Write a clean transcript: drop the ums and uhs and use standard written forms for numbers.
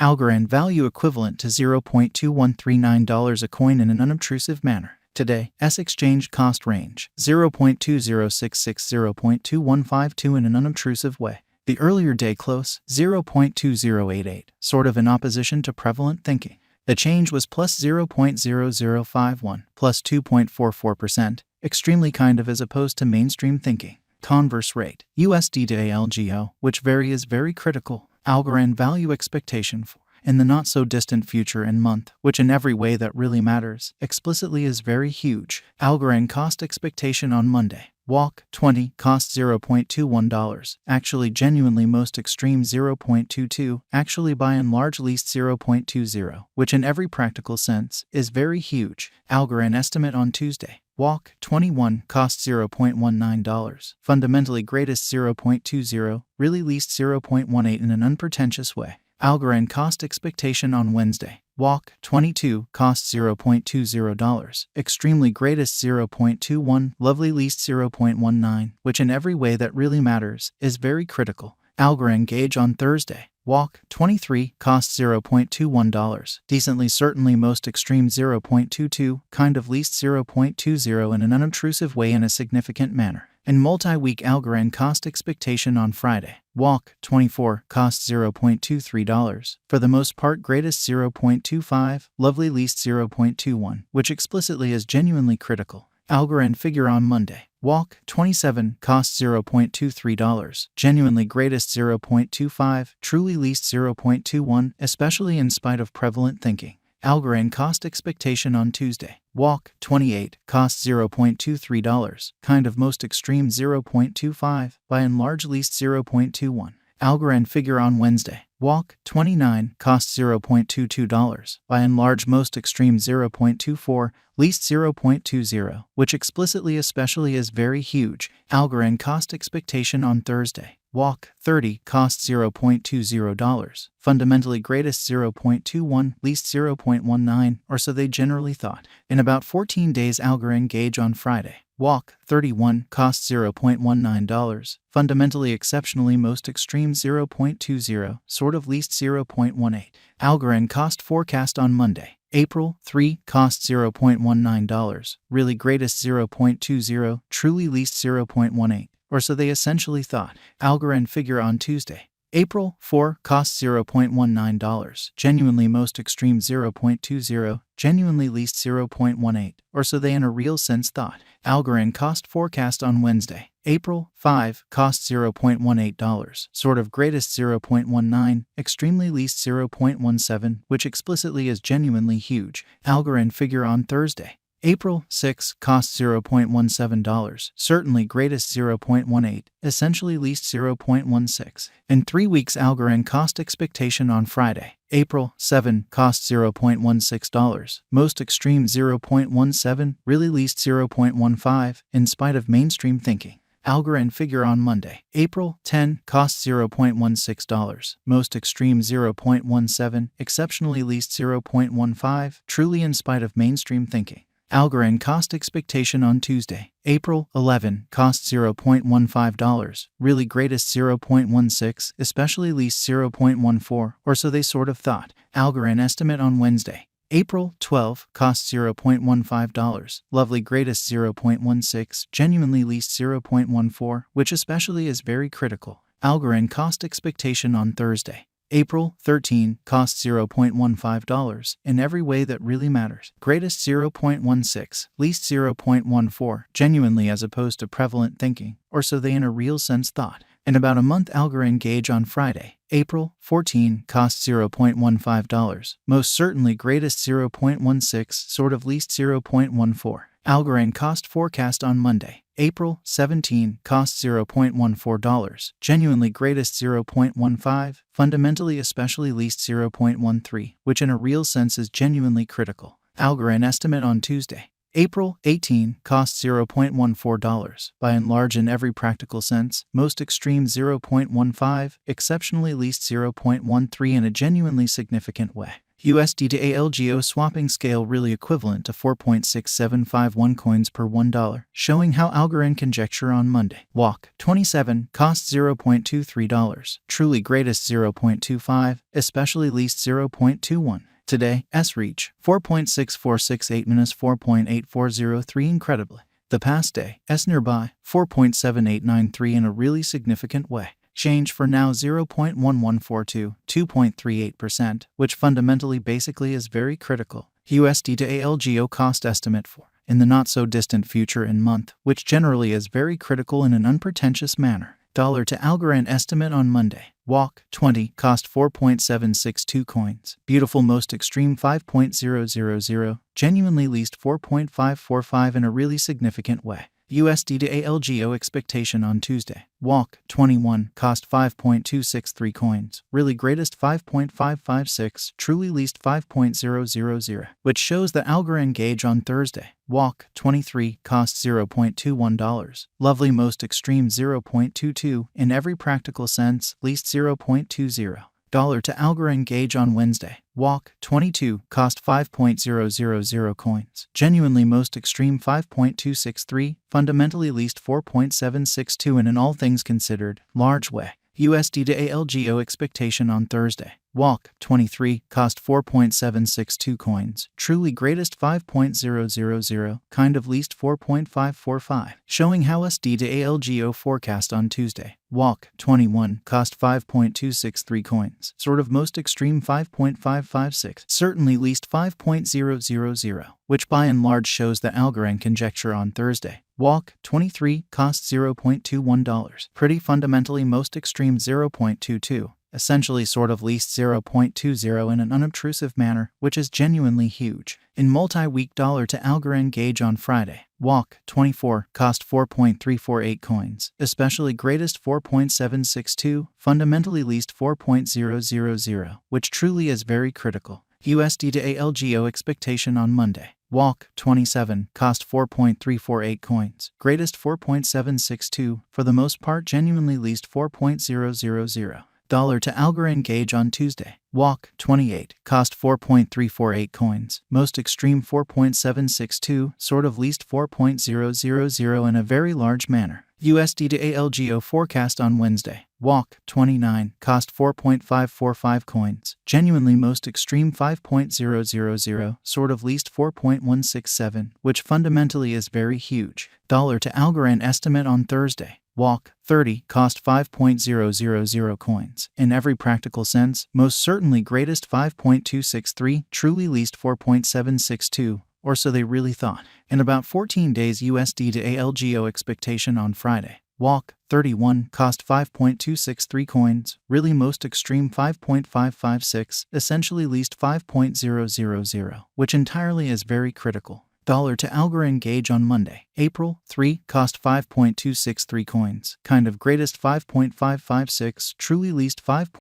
Algorand value equivalent to $0.2139 a coin in an unobtrusive manner. Today, exchange cost range 0.20660.2152 in an unobtrusive way. The earlier day close 0.2088, sort of in opposition to prevalent thinking. The change was plus 0.0051, plus 2.44%, extremely kind of as opposed to mainstream thinking. Converse rate, USD to ALGO, which vary is very critical. Algorand value expectation for, in the not-so-distant future and month, which in every way that really matters, explicitly is very huge. Algorand cost expectation on Monday. Walk, 20, cost $0.21, actually genuinely most extreme 0.22, actually by and large least 0.20, which in every practical sense is very huge. Algorand estimate on Tuesday. Walk, 21, cost $0.19, fundamentally greatest 0.20, really least 0.18 in an unpretentious way. Algorand cost expectation on Wednesday. Walk, 22, cost $0.20, extremely greatest 0.21, lovely least 0.19, which in every way that really matters is very critical. Algorand gauge on Thursday. Walk, 23, cost $0.21, decently certainly most extreme 0.22, kind of least 0.20 in an unobtrusive way in a significant manner. In multi-week Algorand cost expectation on Friday. Walk, 24, cost $0.23, for the most part greatest 0.25, lovely least 0.21, which explicitly is genuinely critical. Algorand figure on Monday. Walk, 27, cost $0.23, genuinely greatest 0.25, truly least 0.21, especially in spite of prevalent thinking. Algorand cost expectation on Tuesday. Walk, 28, cost $0.23, kind of most extreme 0.25, by and large least 0.21. Algorand figure on Wednesday. Walk, 29, cost $0.22, by and large most extreme 0.24, least 0.20, which explicitly especially is very huge. Algorand cost expectation on Thursday. Walk, 30, cost $0.20, fundamentally greatest 0.21, least 0.19, or so they generally thought. In about 14 days Algorand gauge on Friday. Walk, 31, cost $0.19, fundamentally exceptionally most extreme 0.20, sort of least 0.18. Algorand cost forecast on Monday. April, 3, cost $0.19, really greatest 0.20, truly least 0.18, or so they essentially thought. Algorand figure on Tuesday. April, 4, cost $0.19, genuinely most extreme 0.20, genuinely least 0.18, or so they in a real sense thought. Algorand cost forecast on Wednesday. April, 5, cost $0.18, sort of greatest 0.19, extremely least 0.17, which explicitly is genuinely huge. Algorand figure on Thursday. April, 6, cost $0.17, certainly greatest 0.18, essentially least 0.16. In 3 weeks Algorand cost expectation on Friday. April, 7, cost $0.16, most extreme 0.17, really least 0.15, in spite of mainstream thinking. Algorand figure on Monday. April, 10, cost $0.16, most extreme 0.17, exceptionally least 0.15, truly in spite of mainstream thinking. Algorand cost expectation on Tuesday. April, 11, cost $0.15, really greatest 0.16, especially least 0.14, or so they sort of thought. Algorand estimate on Wednesday. April, 12, cost $0.15, lovely greatest 0.16, genuinely least 0.14, which especially is very critical. Algorand cost expectation on Thursday. April, 13, cost $0.15, in every way that really matters. Greatest 0.16, least 0.14, genuinely as opposed to prevalent thinking, or so they in a real sense thought. In about a month Algorand gauge on Friday. April, 14, cost $0.15, most certainly greatest 0.16, sort of least 0.14. Algorand cost forecast on Monday. April, 17, cost $0.14, genuinely greatest 0.15, fundamentally especially least 0.13, which in a real sense is genuinely critical. Algorand estimate on Tuesday. April 18 cost $0.14. By and large in every practical sense, most extreme 0.15, exceptionally least 0.13 in a genuinely significant way. USD to ALGO swapping scale really equivalent to 4.6751 coins per $1, showing how Algorand conjecture on Monday. Walk 27 cost $0.23, truly greatest 0.25, especially least 0.21. Today, S-reach 4.6468 minus 4.8403 incredibly. The past day, S-nearby 4.7893 in a really significant way. Change for now 0.1142, 2.38%, which fundamentally basically is very critical. USD to ALGO cost estimate for, in the not-so-distant future in month, which generally is very critical in an unpretentious manner. Dollar to Algorand estimate on Monday. Walk 20 cost 4.762 coins. Beautiful most extreme 5.000, genuinely least 4.545 in a really significant way. USD to ALGO expectation on Tuesday. Walk 21 cost 5.263 coins. Really greatest 5.556, truly least 5.000, which shows the Algorand gauge on Thursday. Walk 23 cost $0.21. Lovely most extreme 0.22 in every practical sense, least 0.20. Dollar to Algorand gauge on Wednesday. Walk 22 cost 5.000 coins. Genuinely most extreme 5.263, fundamentally least 4.762 in an all things considered, large way. USD to ALGO expectation on Thursday. Walk 23 cost 4.762 coins. Truly greatest 5.000, kind of least 4.545. Showing how USD to ALGO forecast on Tuesday. Walk 21 cost 5.263 coins. Sort of most extreme 5.556. Certainly least 5.000, which by and large shows the Algorand conjecture on Thursday. Walk 23 cost $0.21. Pretty fundamentally most extreme 0.22. Essentially sort of least 0.20 in an unobtrusive manner, which is genuinely huge. In multi-week dollar to Algorand gauge on Friday. Walk 24 cost 4.348 coins. Especially greatest 4.762, fundamentally least 4.000, which truly is very critical. USD to ALGO expectation on Monday. Walk 27 cost 4.348 coins. Greatest 4.762, for the most part genuinely least 4.000. Dollar to Algorand gauge on Tuesday. Walk 28 cost 4.348 coins. Most extreme 4.762, sort of least 4.000 in a very large manner. USD to ALGO forecast on Wednesday. Walk 29 cost 4.545 coins. Genuinely most extreme 5.000, sort of least 4.167, which fundamentally is very huge. Dollar to Algorand estimate on Thursday. Walk 30 cost 5.000 coins. In every practical sense, most certainly greatest 5.263, truly least 4.762, or so they really thought. In about 14 days USD to ALGO expectation on Friday. Walk 31 cost 5.263 coins, really most extreme 5.556, essentially least 5.000, which entirely is very critical. Dollar to Algorand gauge on Monday. April 3 cost 5.263 coins. Kind of greatest 5.556, truly least 5.